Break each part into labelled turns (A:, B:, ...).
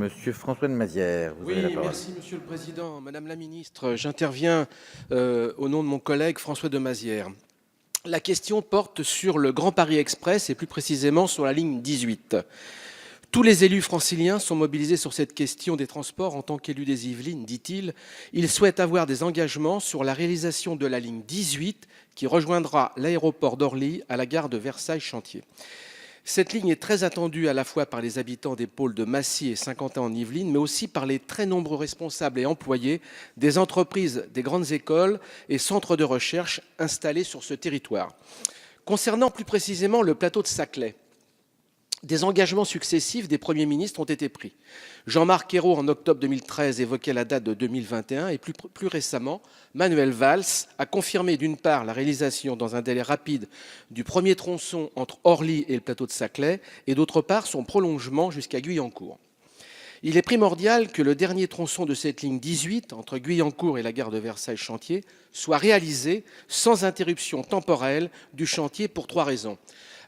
A: Monsieur François de Mazières, vous avez la
B: Oui,
A: parole.
B: merci Monsieur le Président. Madame la Ministre, j'interviens au nom de mon collègue François de Mazières. La question porte sur le Grand Paris Express et plus précisément sur la ligne 18. Tous les élus franciliens sont mobilisés sur cette question des transports en tant qu'élus des Yvelines, dit-il. Ils souhaitent avoir des engagements sur la réalisation de la ligne 18 qui rejoindra l'aéroport d'Orly à la gare de Versailles-Chantier. Cette ligne est très attendue à la fois par les habitants des pôles de Massy et Saint-Quentin en Yvelines, mais aussi par les très nombreux responsables et employés des entreprises, des grandes écoles et centres de recherche installés sur ce territoire. Concernant plus précisément le plateau de Saclay, des engagements successifs des premiers ministres ont été pris. Jean-Marc Ayrault, en octobre 2013, évoquait la date de 2021 et plus récemment, Manuel Valls a confirmé d'une part la réalisation dans un délai rapide du premier tronçon entre Orly et le plateau de Saclay et d'autre part son prolongement jusqu'à Guyancourt. Il est primordial que le dernier tronçon de cette ligne 18 entre Guyancourt et la gare de Versailles-Chantier soit réalisé sans interruption temporelle du chantier pour trois raisons.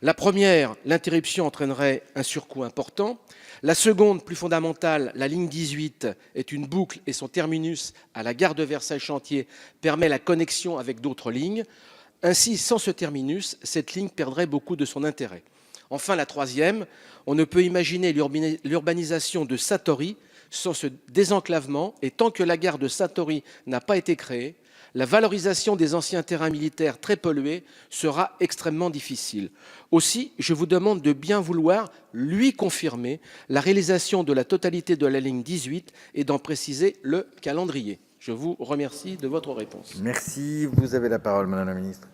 B: La première, l'interruption entraînerait un surcoût important. La seconde, plus fondamentale, la ligne 18 est une boucle et son terminus à la gare de Versailles-Chantier permet la connexion avec d'autres lignes. Ainsi, sans ce terminus, cette ligne perdrait beaucoup de son intérêt. Enfin, la troisième, on ne peut imaginer l'urbanisation de Satori sans ce désenclavement et tant que la gare de Satori n'a pas été créée, la valorisation des anciens terrains militaires très pollués sera extrêmement difficile. Aussi, je vous demande de bien vouloir lui confirmer la réalisation de la totalité de la ligne 18 et d'en préciser le calendrier. Je vous remercie de votre réponse.
A: Merci, vous avez la parole, Madame la Ministre.